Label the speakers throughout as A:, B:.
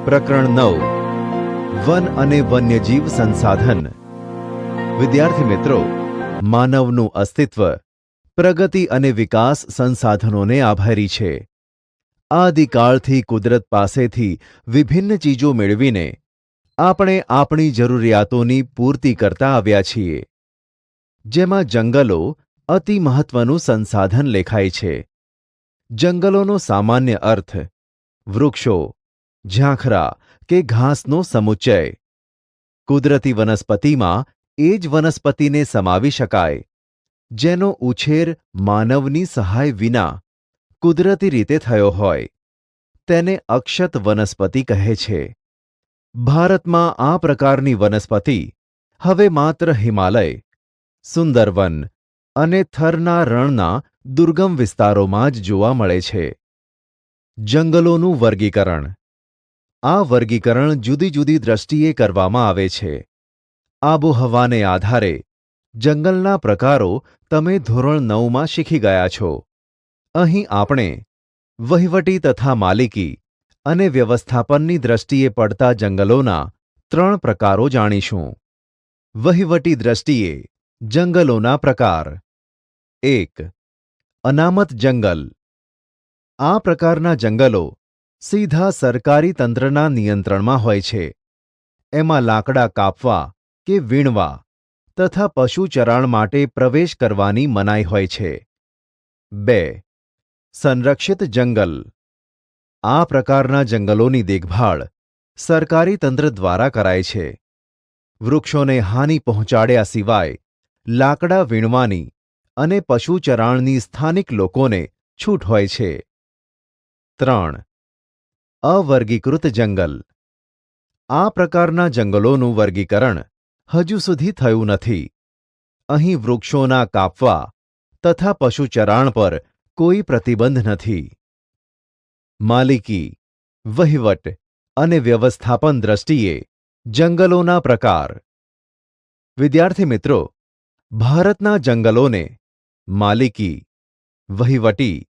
A: પ્રકરણ 9 વન અને વન્યજીવ સંસાધન. વિદ્યાર્થી મિત્રો, માનવનું અસ્તિત્વ પ્રગતિ અને વિકાસ સંસાધનોને આભારી છે. આદિકાળથી કુદરત પાસેથી વિભિન્ન ચીજો મેળવીને આપણે આપણી જરૂરિયાતોની પૂર્તિ કરતા આવ્યા છીએ. જેમાં જંગલો અતિ મહત્વનું સંસાધન લેખાય છે. જંગલોનો સામાન્ય અર્થ વૃક્ષો, ઝાંખરા કે ઘાસનો સમુચ્ચય. કુદરતી વનસ્પતિમાં એ જ વનસ્પતિને સમાવી શકાય જેનો ઉછેર માનવની સહાય વિના કુદરતી રીતે થયો હોય. તેને અક્ષત વનસ્પતિ કહે છે. ભારતમાં આ પ્રકારની વનસ્પતિ હવે માત્ર હિમાલય, સુંદરવન અને થરના રણના દુર્ગમ વિસ્તારોમાં જ જોવા મળે છે. જંગલોનું વર્ગીકરણ. આ વર્ગીકરણ જુદી જુદી દ્રષ્ટિએ કરવામાં આવે છે. આબોહવાને આધારે જંગલના પ્રકારો તમે ધોરણ 9માં શીખી ગયા છો. અહીં આપણે વહીવટી તથા માલિકી અને વ્યવસ્થાપનની દ્રષ્ટિએ પડતા જંગલોના 3 પ્રકારો જાણીશું. વહીવટી દ્રષ્ટિએ જંગલોના પ્રકાર. 1. અનામત જંગલ. આ પ્રકારના જંગલો સીધા સરકારી તંત્રના નિયંત્રણમાં હોય છે. એમાં લાકડા કાપવા કે વીણવા તથા પશુ ચરાણ માટે પ્રવેશ કરવાની મનાઈ હોય છે. 2. સંરક્ષિત જંગલ. આ પ્રકારના જંગલોની દેખભાળ સરકારી તંત્ર દ્વારા કરાય છે. વૃક્ષોને હાનિ પહોંચાડ્યા સિવાય લાકડા વીણવાની અને પશુ ચરાણની સ્થાનિક લોકોને છૂટ હોય છે. 3. અવર્ગીકૃત જંગલ. આ પ્રકારના જંગલોનું વર્ગીકરણ હજુ સુધી થયું નથી. અહીં વૃક્ષોના કાપવા તથા પશુચરાણ પર કોઈ પ્રતિબંધ નથી. માલિકી, વહીવટ અને વ્યવસ્થાપન દ્રષ્ટિએ જંગલોના પ્રકાર. વિદ્યાર્થી મિત્રો, ભારતના જંગલોને માલિકી, વહીવટી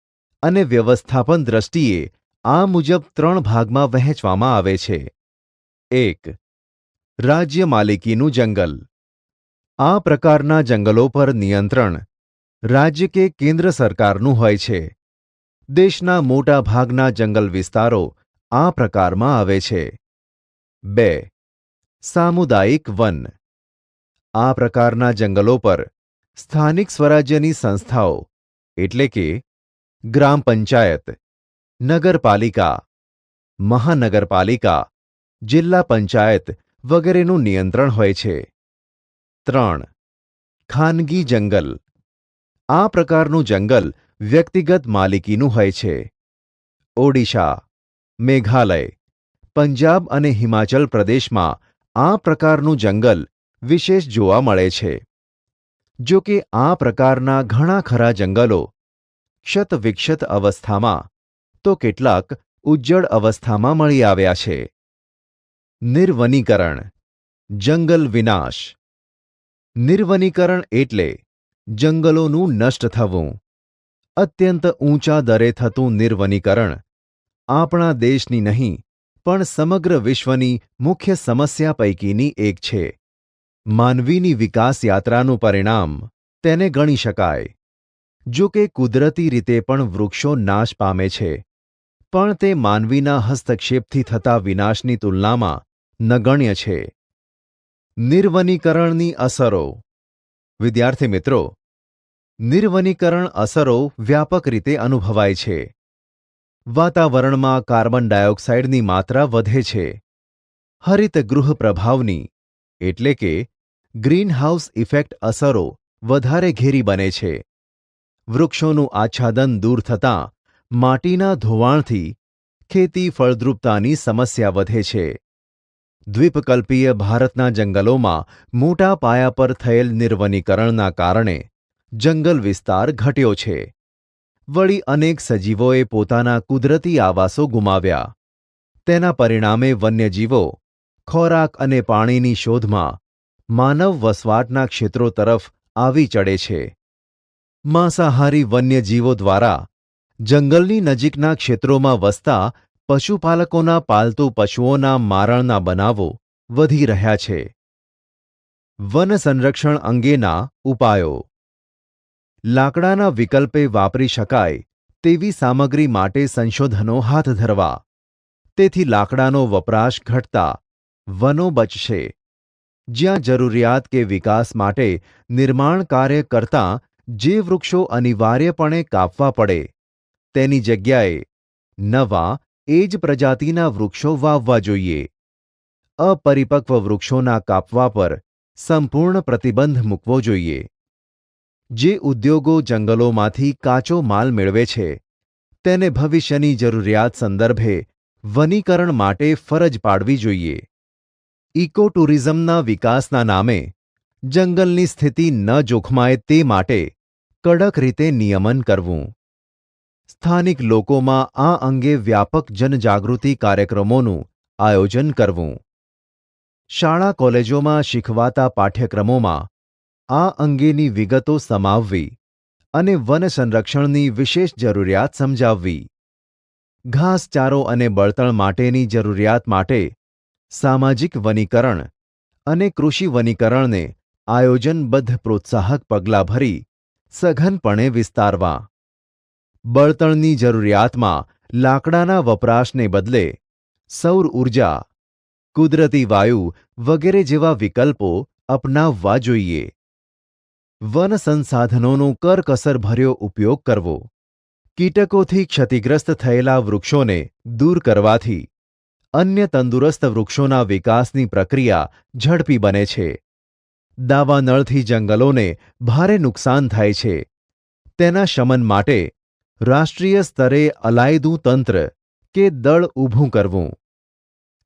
A: અને વ્યવસ્થાપન દ્રષ્ટિએ આ મુજબ 3 ભાગમાં વહેંચવામાં આવે છે. 1. રાજ્ય માલિકીનું જંગલ. આ પ્રકારના જંગલો પર નિયંત્રણ રાજ્ય કે કેન્દ્ર સરકારનું હોય છે. દેશના મોટા ભાગના જંગલ વિસ્તારો આ પ્રકારમાં આવે છે. 2. સામુદાયિક વન. આ પ્રકારના જંગલો પર સ્થાનિક સ્વરાજ્યની સંસ્થાઓ એટલે કે ગ્રામ પંચાયત, નગરપાલિકા, મહાનગરપાલિકા, જિલ્લા પંચાયત વગેરેનું નિયંત્રણ હોય છે. 3. ખાનગી જંગલ. આ પ્રકારનું જંગલ વ્યક્તિગત માલિકીનું હોય છે. ઓડિશા, મેઘાલય, પંજાબ અને હિમાચલ પ્રદેશમાં આ પ્રકારનું જંગલ વિશેષ જોવા મળે છે. જો કે આ પ્રકારના ઘણા ખરા જંગલો ક્ષત-વિક્ષત અવસ્થામાં તો કેટલાક ઉજ્જડ અવસ્થામાં મળી આવ્યા છે. નિર્વનીકરણ, જંગલ વિનાશ. નિર્વનીકરણ એટલે જંગલોનું નષ્ટ થવું. અત્યંત ઊંચા દરે થતું નિર્વનીકરણ આપણા દેશની નહીં પણ સમગ્ર વિશ્વની મુખ્ય સમસ્યા પૈકીની એક છે. માનવીની વિકાસ યાત્રાનું પરિણામ તેને ગણી શકાય. જો કે કુદરતી રીતે પણ વૃક્ષો નાશ પામે છે, પણ તે માનવીના હસ્તક્ષેપથી થતા વિનાશની તુલનામાં નગણ્ય છે. નિર્વનીકરણની અસરો. વિદ્યાર્થી મિત્રો, નિર્વનીકરણ અસરો વ્યાપક રીતે અનુભવાય છે. વાતાવરણમાં કાર્બન ડાયોક્સાઇડની માત્રા વધે છે. હરિતગૃહ પ્રભાવની એટલે કે ગ્રીનહાઉસ ઇફેક્ટ અસરો વધારે ઘેરી બને છે. વૃક્ષોનું આચ્છાદન દૂર થતાં માટીના ધોવાણથી ખેતી ફળદ્રુપતાની સમસ્યા વધે છે. દ્વીપકલ્પીય ભારતના જંગલોમાં મોટા પાયા પર થયેલ નિર્વનીકરણના કારણે જંગલ વિસ્તાર ઘટ્યો છે. વળી અનેક સજીવોએ પોતાના કુદરતી આવાસો ગુમાવ્યા. તેના પરિણામે વન્યજીવો ખોરાક અને પાણીની શોધમાં માનવ વસવાટના ક્ષેત્રો તરફ આવી ચડે છે. માંસાહારી વન્યજીવો દ્વારા જંગલની નજીકના ક્ષેત્રોમાં વસતા પશુપાલકોના પાલતુ પશુઓના મારણના બનાવો વધી રહ્યા છે. વન સંરક્ષણ અંગેના ઉપાયો. લાકડાના વિકલ્પે વાપરી શકાય તેવી સામગ્રી માટે સંશોધનો હાથ ધરવા. તેથી લાકડાનો વપરાશ ઘટતા વનો બચશે. જ્યાં જરૂરિયાત કે વિકાસ માટે નિર્માણ કાર્ય કરતાં જે વૃક્ષો અનિવાર્યપણે કાપવા પડે તેની જગ્યાએ નવા એ જ પ્રજાતિના વૃક્ષો વાવવા જોઈએ. અપરિપક્વ વૃક્ષોના કાપવા પર સંપૂર્ણ પ્રતિબંધ મૂકવો જોઈએ. જે ઉદ્યોગો જંગલોમાંથી કાચો માલ મેળવે છે તેને ભવિષ્યની જરૂરિયાત સંદર્ભે વનીકરણ માટે ફરજ પાડવી જોઈએ. ઇકો ટુરિઝમના વિકાસના નામે જંગલની સ્થિતિ ન જોખમાય તે માટે કડક રીતે નિયમન કરવું. સ્થાનિક લોકોમાં આ અંગે વ્યાપક જનજાગૃતિ કાર્યક્રમોનું આયોજન કરવું. શાળા કોલેજોમાં શીખવાતા પાઠ્યક્રમોમાં આ અંગેની વિગતો સમાવવી અને વન સંરક્ષણની વિશેષ જરૂરિયાત સમજાવવી. ઘાસચારો અને બળતણ માટેની જરૂરિયાત માટે સામાજિક વનીકરણ અને કૃષિ વનીકરણને આયોજનબદ્ધ પ્રોત્સાહક પગલાં ભરી સઘનપણે વિસ્તારવા. બળતણની જરૂરિયાતમાં લાકડાના વપરાશને બદલે સૌર ઊર્જા, કુદરતી વાયુ વગેરે જેવા વિકલ્પો અપનાવવા જોઈએ. વન સંસાધનોનો કરકસરભર્યો ઉપયોગ કરવો. કીટકોથી ક્ષતિગ્રસ્ત થયેલા વૃક્ષોને દૂર કરવાથી અન્ય તંદુરસ્ત વૃક્ષોના વિકાસની પ્રક્રિયા ઝડપી બને છે. દાવાનળથી જંગલોને ભારે નુકસાન થાય છે. તેના શમન માટે રાષ્ટ્રીય સ્તરે અલાયદું તંત્ર કે દળ ઊભું કરવું.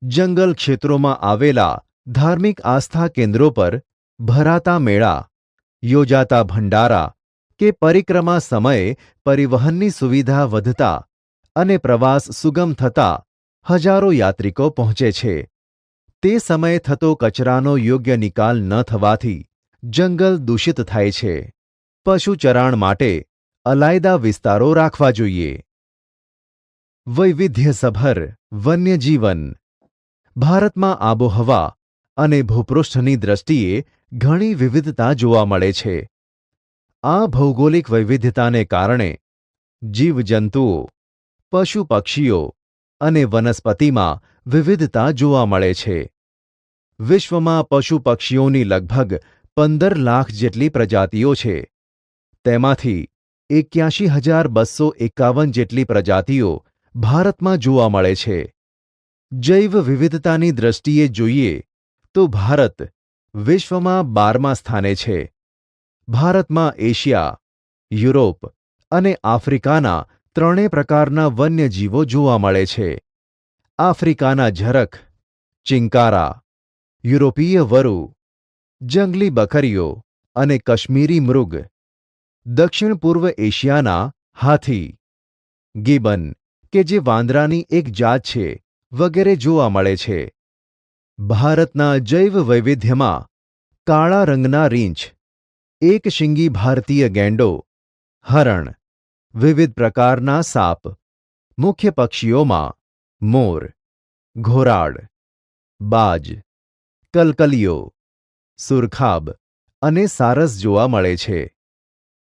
A: જંગલ ક્ષેત્રોમાં આવેલા ધાર્મિક આસ્થા કેન્દ્રો પર ભરાતા મેળા, યોજાતા ભંડારા કે પરિક્રમા સમયે પરિવહનની સુવિધા વધતા અને પ્રવાસ સુગમ થતા હજારો યાત્રિકો પહોંચે છે. તે સમયે થતો કચરાનો યોગ્ય નિકાલ ન થવાથી જંગલ દૂષિત થાય છે. પશુચરાણ માટે અલાયદા વિસ્તારો રાખવા જોઈએ. વૈવિધ્યસભર વન્યજીવન. ભારતમાં આબોહવા અને ભૂપૃષ્ઠની દ્રષ્ટિએ ઘણી વિવિધતા જોવા મળે છે. આ ભૌગોલિક વૈવિધ્યતાને કારણે જીવજંતુઓ, પશુ પક્ષીઓ અને વનસ્પતિમાં વિવિધતા જોવા મળે છે. વિશ્વમાં પશુ પક્ષીઓની લગભગ 15 લાખ જેટલી પ્રજાતિઓ છે. તેમાંથી 81,251 જેટલી પ્રજાતિઓ ભારતમાં જોવા મળે છે. જૈવ વિવિધતાની દ્રષ્ટિએ જોઈએ તો ભારત વિશ્વમાં 12મા સ્થાને છે. ભારતમાં એશિયા, યુરોપ અને આફ્રિકાના 3 પ્રકારના વન્યજીવો જોવા મળે છે. આફ્રિકાના ઝરખ, ચિંકારા, યુરોપીય વરુ, જંગલી બકરીઓ અને કશ્મીરી મૃગ. દક્ષિણ પૂર્વ એશિયાના હાથી, ગિબન કે જે વાંદરાની એક જાત છે વગેરે જોવા મળે છે. ભારતના જૈવ વૈવિધ્યમાં કાળા રંગના રીંછ, એક શિંગી ભારતીય ગેંડો, હરણ, વિવિધ પ્રકારના સાપ, મુખ્ય પક્ષીઓમાં મોર, ઘોરાડ, બાજ, કલકલિયો, સુરખાબ અને સારસ જોવા મળે છે.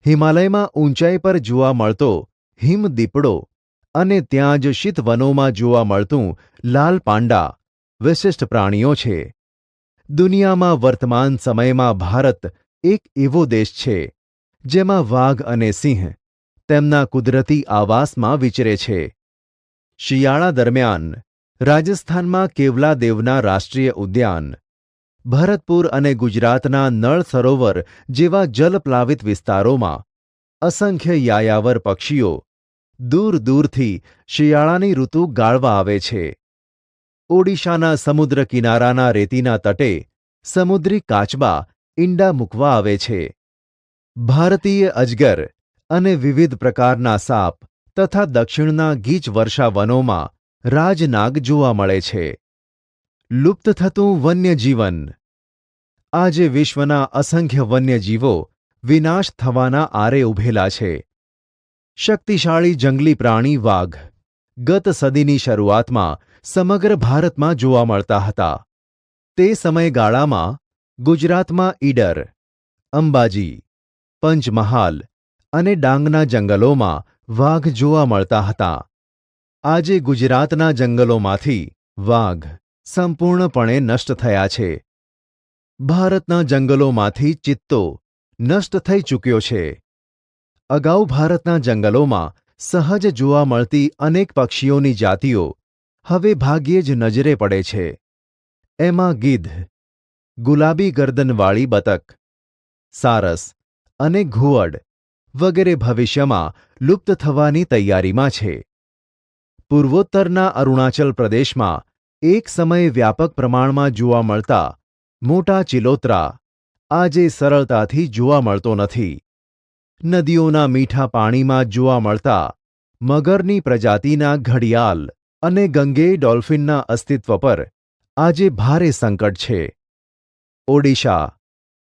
A: હિમાલયમાં ઊંચાઈ પર જોવા મળતો હિમદીપડો અને ત્યાં જ શીતવનોમાં જોવા મળતું લાલ પાંડા વિશિષ્ટ પ્રાણીઓ છે. દુનિયામાં વર્તમાન સમયમાં ભારત એક એવો દેશ છે જેમાં વાઘ અને સિંહ તેમના કુદરતી આવાસમાં વિચરે છે. શિયાળા દરમિયાન રાજસ્થાનમાં કેવલાદેવના રાષ્ટ્રીય ઉદ્યાન, ભરતપુર અને ગુજરાતના નળ સરોવર જેવા જલપ્લાવિત વિસ્તારોમાં અસંખ્ય યાયાવર પક્ષીઓ દૂર દૂરથી શિયાળાની ઋતુ ગાળવા આવે છે. ઓડિશાના સમુદ્ર કિનારાના રેતીના તટે સમુદ્રી કાચબા ઈંડા મૂકવા આવે છે. ભારતીય અજગર અને વિવિધ પ્રકારના સાપ તથા દક્ષિણના ગીચ વર્ષા વનોમાં રાજનાગ જોવા મળે છે. લુપ્ત થતું વન્યજીવન. આજે વિશ્વના અસંખ્ય વન્યજીવો વિનાશ થવાના આરે ઊભેલા છે. શક્તિશાળી જંગલી પ્રાણી વાઘ ગત સદીની શરૂઆતમાં સમગ્ર ભારતમાં જોવા મળતા હતા. તે સમયગાળામાં ગુજરાતમાં ઈડર, અંબાજી, પંચમહાલ અને ડાંગના જંગલોમાં વાઘ જોવા મળતા હતા. આજે ગુજરાતના જંગલોમાંથી વાઘ સંપૂર્ણપણે નષ્ટ થયા છે. ભારતના જંગલોમાંથી ચિત્તો નષ્ટ થઈ ચૂક્યો છે. અગાઉ ભારતના જંગલોમાં સહજ જોવા મળતી અનેક પક્ષીઓની જાતિઓ હવે ભાગ્યે જ નજરે પડે છે. એમાં ગીધ, ગુલાબી ગરદનવાળી બતક, સારસ અને ઘુવડ વગેરે ભવિષ્યમાં લુપ્ત થવાની તૈયારીમાં છે. પૂર્વોત્તરના અરુણાચલ પ્રદેશમાં એક સમયે વ્યાપક પ્રમાણમાં જોવા મળતા મોટા ચિલોત્રા આજે સરળતાથી જોવા મળતો નથી. નદીઓના મીઠા પાણીમાં જોવા મળતા મગરની પ્રજાતિના ઘડિયાલ અને ગંગેય ડોલ્ફિનના અસ્તિત્વ પર આજે ભારે સંકટ છે. ઓડિશા,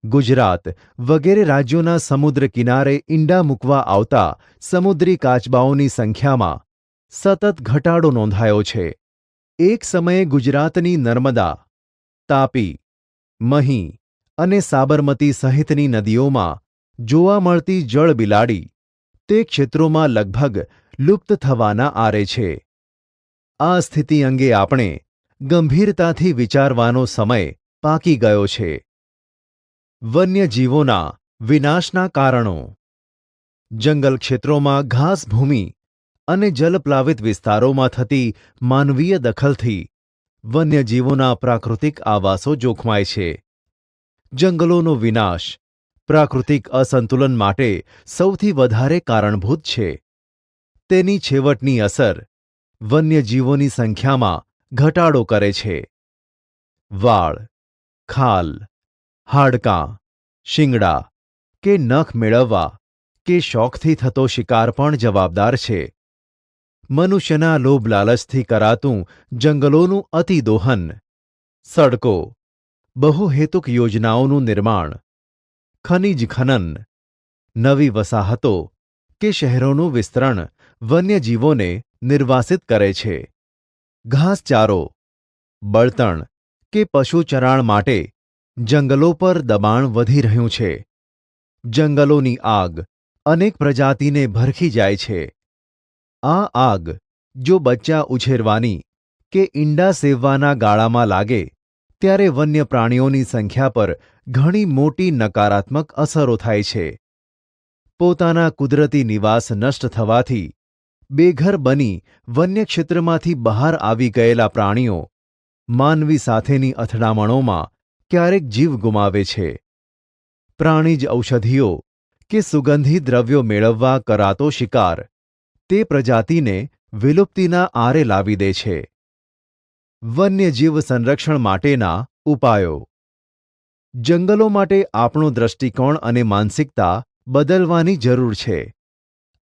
A: ગુજરાત વગેરે રાજ્યોના સમુદ્ર કિનારે ઈંડા મૂકવા આવતા સમુદ્રી કાચબાઓની સંખ્યામાં સતત ઘટાડો નોંધાયો છે. એક સમયે ગુજરાતની નર્મદા, તાપી, મહી અને સાબરમતી સહિતની નદીઓમાં જોવા મળતી જળબિલાડી તે ક્ષેત્રોમાં લગભગ લુપ્ત થવાના આરે છે. આ સ્થિતિ અંગે આપણે ગંભીરતાથી વિચારવાનો સમય પાકી ગયો છે. વન્યજીવોના વિનાશના કારણો. જંગલ ક્ષેત્રોમાં ઘાસભૂમિ અને જલપ્લાવિત વિસ્તારોમાં થતી માનવીય દખલથી વન્યજીવોના પ્રાકૃતિક આવાસો જોખમાય છે. જંગલોનો વિનાશ પ્રાકૃતિક અસંતુલન માટે સૌથી વધારે કારણભૂત છે. તેની છેવટની અસર વન્યજીવોની સંખ્યામાં ઘટાડો કરે છે. વાળ, ખાલ, હાડકાં, શિંગડા કે નખ મેળવવા કે શોખથી થતો શિકાર પણ જવાબદાર છે. મનુષ્યના લોભ લાલચથી કરાતું જંગલોનું અતિદોહન, સડકો, બહુહેતુક યોજનાઓનું નિર્માણ, ખનિજ ખનન, નવી વસાહતો કે શહેરોનું વિસ્તરણ વન્યજીવોને નિર્વાસિત કરે છે. ઘાસચારો, બળતણ કે પશુચરાણ માટે જંગલો પર દબાણ વધી રહ્યું છે. જંગલોની આગ અનેક પ્રજાતિને ભરખી જાય છે. આ આગ જો બચ્ચા ઉછેરવાની કે ઈંડા સેવવાના ગાળામાં લાગે ત્યારે વન્ય પ્રાણીઓની સંખ્યા પર ઘણી મોટી નકારાત્મક અસરો થાય છે. પોતાના કુદરતી નિવાસ નષ્ટ થવાથી બેઘર બની વન્ય ક્ષેત્રમાંથી બહાર આવી ગયેલા પ્રાણીઓ માનવી સાથેની અથડામણોમાં ક્યારેક જીવ ગુમાવે છે. પ્રાણીજ ઔષધિઓ કે સુગંધી દ્રવ્યો મેળવવા કરાતો શિકાર તે પ્રજાતિને વિલુપ્તિના આરે લાવી દે છે. વન્યજીવ સંરક્ષણ માટેના ઉપાયો. જંગલો માટે આપણો દૃષ્ટિકોણ અને માનસિકતા બદલવાની જરૂર છે.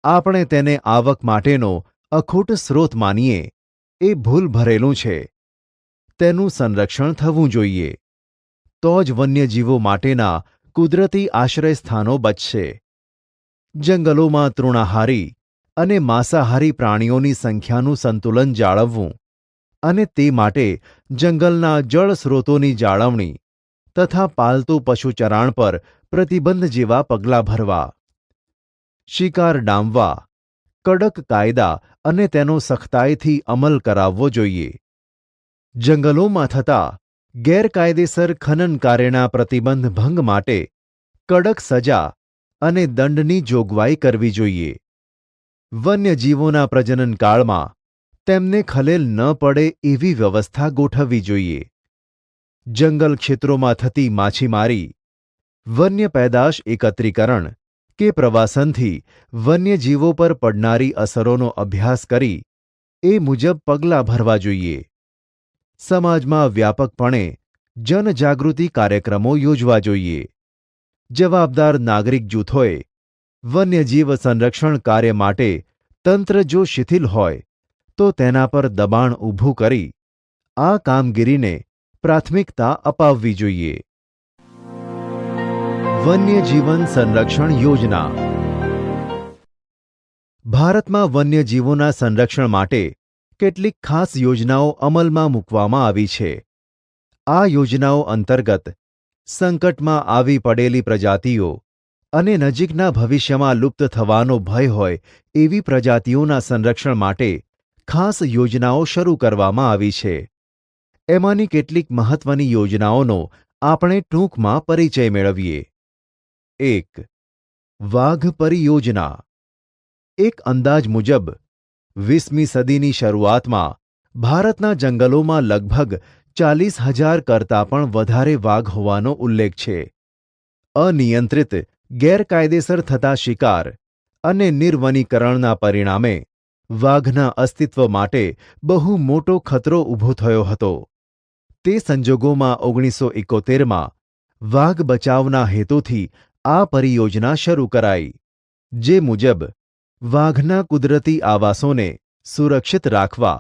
A: આપણે તેને આવક માટેનો અખૂટ સ્રોત માનીએ એ ભૂલ ભરેલું છે. તેનું સંરક્ષણ થવું જોઈએ. તો જ વન્યજીવો માટેના કુદરતી આશ્રયસ્થાનો બચશે. જંગલોમાં તૃણાહારી અને માંસાહારી પ્રાણીઓની સંખ્યાનું સંતુલન જાળવવું અને તે માટે જંગલના જળ સ્રોતોની જાળવણી તથા પાલતુ પશુચરાણ પર પ્રતિબંધ જેવા પગલાં ભરવા. શિકાર ડામવા કડક કાયદા અને તેનો સખ્તાઈથી અમલ કરાવવો જોઈએ. જંગલોમાં થતા ગેરકાયદેસર ખનન કાર્યના પ્રતિબંધ ભંગ માટે કડક સજા અને દંડની જોગવાઈ કરવી જોઈએ. વન્યજીવોના પ્રજનનકાળમાં તેમને ખલેલ ન પડે એવી વ્યવસ્થા ગોઠવવી જોઈએ. જંગલ ક્ષેત્રોમાં થતી માછીમારી, વન્ય પેદાશ એકત્રીકરણ કે પ્રવાસનથી વન્યજીવો પર પડનારી અસરોનો અભ્યાસ કરી એ મુજબ પગલાં ભરવા જોઈએ. સમાજમાં વ્યાપકપણે જનજાગૃતિ કાર્યક્રમો યોજવા જોઈએ. જવાબદાર નાગરિક જૂથોએ વન્યજીવ સંરક્ષણ કાર્ય માટે તંત્ર જો શિથિલ હોય તો તેના પર દબાણ ઊભું કરી આ કામગીરીને પ્રાથમિકતા અપાવવી જોઈએ. વન્યજીવન સંરક્ષણ યોજના. ભારતમાં વન્યજીવોના સંરક્ષણ માટે કેટલીક ખાસ યોજનાઓ અમલમાં મૂકવામાં આવી છે. આ યોજનાઓ અંતર્ગત સંકટમાં આવી પડેલી પ્રજાતિઓ અને નજીકના ભવિષ્યમાં લુપ્ત થવાનો ભય હોય એવી પ્રજાતિઓના સંરક્ષણ માટે ખાસ યોજનાઓ શરૂ કરવામાં આવી છે. એમાંની કેટલીક મહત્વની યોજનાઓનો આપણે ટૂંકમાં પરિચય મેળવીએ. 1. વાઘ પરિયોજના. એક અંદાજ મુજબ 20મી સદીની શરૂઆતમાં ભારતના જંગલોમાં લગભગ 40,000 કરતાં પણ વધારે વાઘ હોવાનો ઉલ્લેખ છે. અનિયંત્રિત ગેરકાયદેસર થતા શિકાર અને નિર્વનીકરણના પરિણામે વાઘના અસ્તિત્વ માટે બહુ મોટો ખતરો ઊભો થયો હતો. તે સંજોગોમાં 1971માં વાઘ બચાવના હેતુથી આ પરિયોજના શરૂ કરાઈ, જે મુજબ વાઘના કુદરતી આવાસોને સુરક્ષિત રાખવા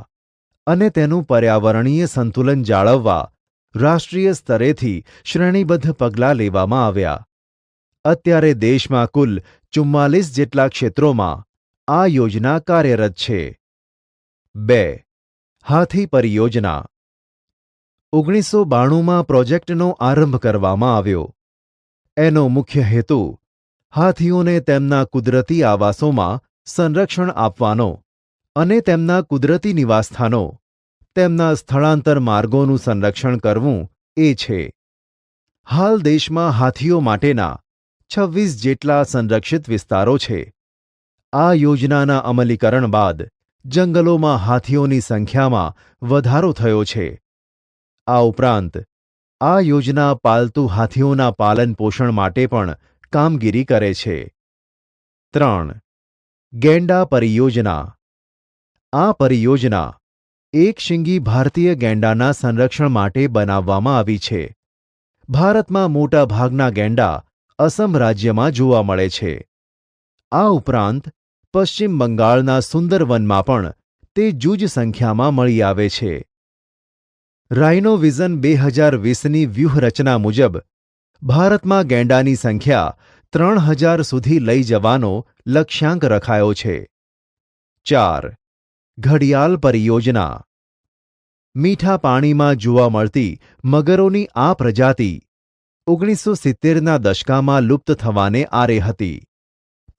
A: અને તેનું પર્યાવરણીય સંતુલન જાળવવા રાષ્ટ્રીય સ્તરેથી શ્રેણીબદ્ધ પગલાં લેવામાં આવ્યા. અત્યારે દેશમાં કુલ 44 જેટલા ક્ષેત્રોમાં આ યોજના કાર્યરત છે. 2. હાથી પરિયોજના. 1992માં પ્રોજેક્ટનો આરંભ કરવામાં આવ્યો. એનો મુખ્ય હેતુ હાથીઓને તેમના કુદરતી આવાસોમાં સંરક્ષણ આપવાનો અને તેમના કુદરતી નિવાસસ્થાનો, તેમના સ્થળાંતર માર્ગોનું સંરક્ષણ કરવું એ છે. હાલ દેશમાં હાથીઓ માટેના 26 જેટલા સંરક્ષિત વિસ્તારો છે. આ યોજનાના અમલીકરણ બાદ જંગલોમાં હાથીઓની સંખ્યામાં વધારો થયો છે. આ ઉપરાંત આ યોજના પાલતુ હાથીઓના પાલન પોષણ માટે પણ કામગીરી કરે છે. 3. ગેંડા પરિયોજના. આ પરિયોજના એક શીંગી ભારતીય ગેંડાના સંરક્ષણ માટે બનાવવામાં આવી છે. ભારતમાં મોટા ભાગના ગેંડા અસમ રાજ્યમાં જોવા મળે છે. આ ઉપરાંત પશ્ચિમ બંગાળના સુંદરવનમાં પણ તે જૂજ સંખ્યામાં મળી આવે છે. રાઇનો વિઝન 2020ની વ્યૂહરચના મુજબ ભારતમાં ગેંડાની સંખ્યા 3,000 સુધી લઈ જવાનો લક્ષ્યાંક રખાયો છે. 4. ઘડિયાલ પરિયોજના. મીઠા પાણીમાં જોવા મળતી મગરોની આ પ્રજાતિ 1970ના દશકામાં લુપ્ત થવાને આરે હતી.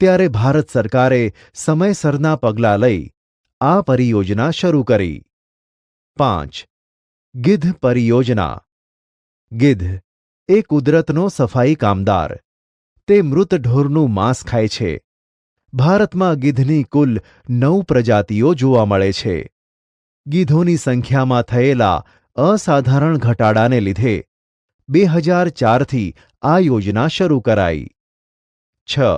A: ત્યારે ભારત સરકારે સમયસરના પગલાં લઈ આ પરિયોજના શરૂ કરી. 5. ગીધ પરિયોજના. ગીધ એ કુદરતનો સફાઈ કામદાર. તે મૃત ઢોરનું માંસ ખાય છે. ભારતમાં ગીધની કુલ 9 પ્રજાતિઓ જોવા મળે છે. ગીધોની સંખ્યામાં થયેલા અસાધારણ ઘટાડાને લીધે 2004થી આ યોજના શરૂ કરાઈ. 6.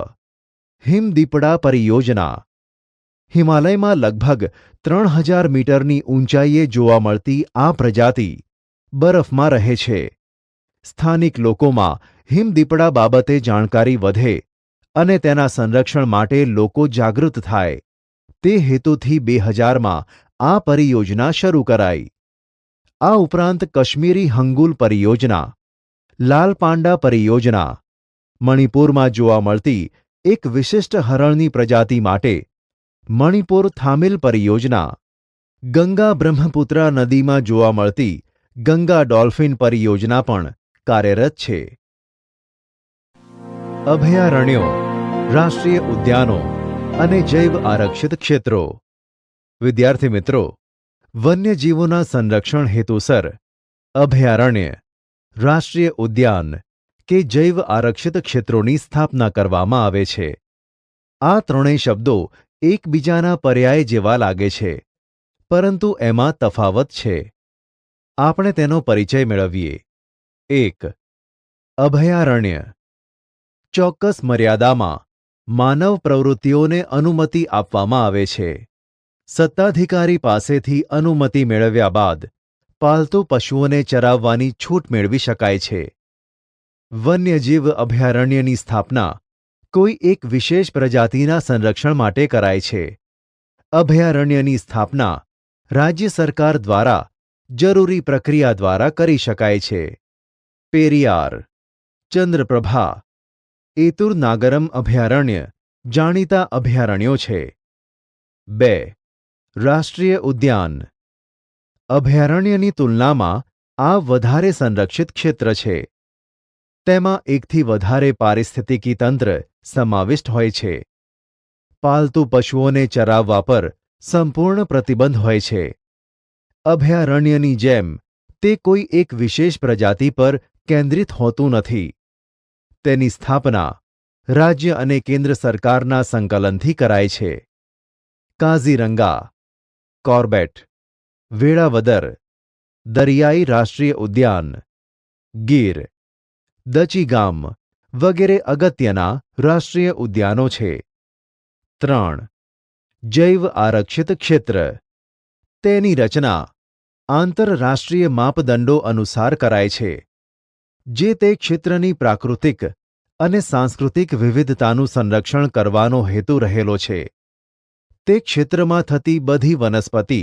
A: હિમદીપડા પરિયોજના. હિમાલયમાં લગભગ 3,000 મીટરની ઊંચાઈએ જોવા મળતી આ પ્રજાતિ બરફમાં રહે છે. સ્થાનિક લોકોમાં હિમદીપડા બાબતે જાણકારી વધે અને તેના સંરક્ષણ માટે લોકો જાગૃત થાય, તે હેતુથી 2000માં આ પરિયોજના શરૂ કરાઈ. આ ઉપરાંત કશ્મીરી હંગુલ પરિયોજના, લાલ પાંડા પરિયોજના, મણિપુરમાં જોવા મળતી એક વિશિષ્ટ હરણની પ્રજાતિ માટે મણિપુર થામિલ પરિયોજના, ગંગા બ્રહ્મપુત્રા નદીમાં જોવા મળતી ગંગા ડોલ્ફિન પરિયોજના પણ કાર્યરત છે. અભયારણ્યો, રાષ્ટ્રીય ઉદ્યાનો અને જૈવ આરક્ષિત ક્ષેત્રો. વિદ્યાર્થી મિત્રો, વન્યજીવોના સંરક્ષણ હેતુસર અભયારણ્ય, રાષ્ટ્રીય ઉદ્યાન કે જૈવ આરક્ષિત ક્ષેત્રોની સ્થાપના કરવામાં આવે છે. આ ત્રણેય શબ્દો એકબીજાના પર્યાય જેવા લાગે છે, પરંતુ એમાં તફાવત છે. આપણે તેનો પરિચય મેળવીએ. 1. અભયારણ્ય. ચોક્કસ મર્યાદામાં માનવ પ્રવૃત્તિઓને અનુમતિ આપવામાં આવે છે. સત્તાધિકારી પાસેથી અનુમતિ મેળવ્યા બાદ પાલતુ પશુઓને ચરાવવાની છૂટ મેળવી શકાય છે. વન્યજીવ અભયારણ્યની સ્થાપના કોઈ એક વિશેષ પ્રજાતિના સંરક્ષણ માટે કરાય છે. અભયારણ્યની સ્થાપના રાજ્ય સરકાર દ્વારા જરૂરી પ્રક્રિયા દ્વારા કરી શકાય છે. પેરિયાર, ચંદ્રપ્રભા, એતુર નાગરમ અભયારણ્ય જાણીતા અભયારણ્યો છે. 2. રાષ્ટ્રીય ઉદ્યાન. અભયારણ્યની તુલનામાં આ વધારે સંરક્ષિત ક્ષેત્ર છે. તેમાં એકથી વધારે પારિસ્થિતિકી તંત્ર સમાવિષ્ટ હોય છે. પાલતુ પશુઓને ચરાવવા પર સંપૂર્ણ પ્રતિબંધ હોય છે. અભયારણ્યની જેમ તે કોઈ એક વિશેષ પ્રજાતિ પર કેન્દ્રિત હોતું નથી. તેની સ્થાપના રાજ્ય અને કેન્દ્ર સરકારના સંકલનથી કરાય છે. કાઝીરંગા, કોર્બેટ, વેળાવદર, દરિયાઈ રાષ્ટ્રીય ઉદ્યાન, ગીર, દચીગામ વગેરે અગત્યના રાષ્ટ્રીય ઉદ્યાનો છે. 3. જૈવ આરક્ષિત ક્ષેત્ર. તેની રચના આંતરરાષ્ટ્રીય માપદંડો અનુસાર કરાય છે, જે તે ક્ષેત્રની પ્રાકૃતિક અને સાંસ્કૃતિક વિવિધતાનું સંરક્ષણ કરવાનો હેતુ રહેલો છે. તે ક્ષેત્રમાં થતી બધી વનસ્પતિ,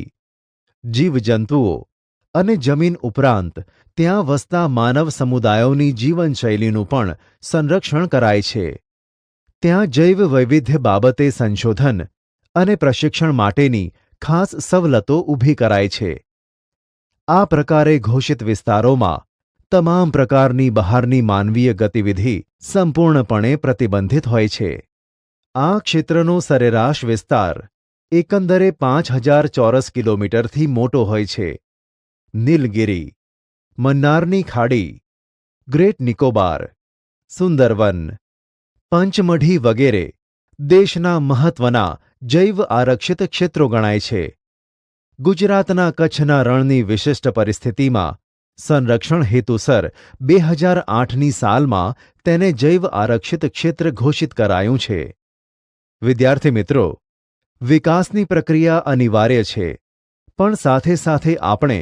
A: જીવજંતુઓ અને જમીન ઉપરાંત ત્યાં વસતા માનવ સમુદાયોની જીવનશૈલીનું પણ સંરક્ષણ કરાય છે. ત્યાં જૈવ વૈવિધ્ય બાબતે સંશોધન અને પ્રશિક્ષણ માટેની ખાસ સવલતો ઊભી કરાય છે. આ પ્રકારે ઘોષિત વિસ્તારોમાં તમામ પ્રકારની બહારની માનવીય ગતિવિધિ સંપૂર્ણપણે પ્રતિબંધિત હોય છે. આ ક્ષેત્રનો સરેરાશ વિસ્તાર એકંદરે 5,000 ચોરસ કિલોમીટરથી મોટો હોય છે. નીલગિરી, મન્નારની ખાડી, ગ્રેટ નિકોબાર, સુંદરવન, પંચમઢી વગેરે દેશના મહત્વના જૈવ આરક્ષિત ક્ષેત્રો ગણાય છે. ગુજરાતના કચ્છના રણની વિશિષ્ટ પરિસ્થિતિમાં સંરક્ષણ હેતુસર 2008ની સાલમાં તેને જૈવ આરક્ષિત ક્ષેત્ર ઘોષિત કરાયું છે. વિદ્યાર્થી મિત્રો, વિકાસની પ્રક્રિયા અનિવાર્ય છે, પણ સાથે સાથે આપણે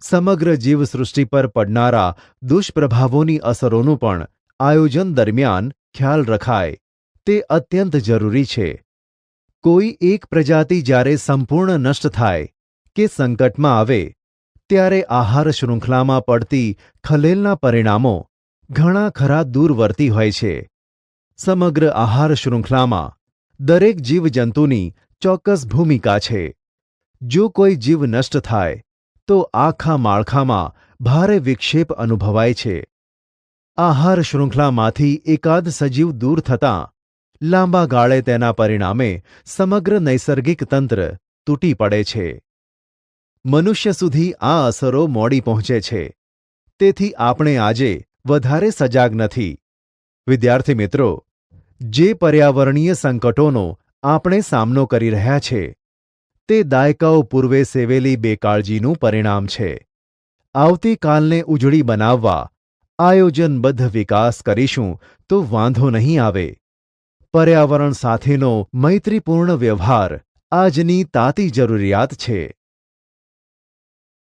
A: સમગ્ર જીવસૃષ્ટિ પર પડનારા દુષ્પ્રભાવોની અસરોનું પણ આયોજન દરમિયાન ખ્યાલ રખાય તે અત્યંત જરૂરી છે. કોઈ એક પ્રજાતિ જ્યારે સંપૂર્ણ નષ્ટ થાય કે સંકટમાં આવે ત્યારે આહાર શૃંખલામાં પડતી ખલેલના પરિણામો ઘણા ખરા દૂરવર્તી હોય છે. સમગ્ર આહાર શૃંખલામાં દરેક જીવજંતુની ચોક્કસ ભૂમિકા છે. જો કોઈ જીવ નષ્ટ થાય તો આખા માળખામાં ભારે વિક્ષેપ અનુભવાય છે. આહાર શૃંખલામાંથી એકાદ સજીવ દૂર થતાં લાંબા ગાળે તેના પરિણામે સમગ્ર નૈસર્ગિક તંત્ર તૂટી પડે છે. મનુષ્ય સુધી આ અસરો મોડી પહોંચે છે. તેથી આપણે આજે વધારે સજાગ નથી. વિદ્યાર્થી મિત્રો, જે પર્યાવરણીય સંકટોનો આપણે સામનો કરી રહ્યા છે તે દાયકાઓ પૂર્વે સેવેલી બેકાળજીનું પરિણામ છે. આવતીકાલને ઉજળી બનાવવા આયોજનબદ્ધ વિકાસ કરીશું તો વાંધો નહીં આવે. પર્યાવરણ સાથેનો મૈત્રીપૂર્ણ વ્યવહાર આજની તાતી જરૂરિયાત છે.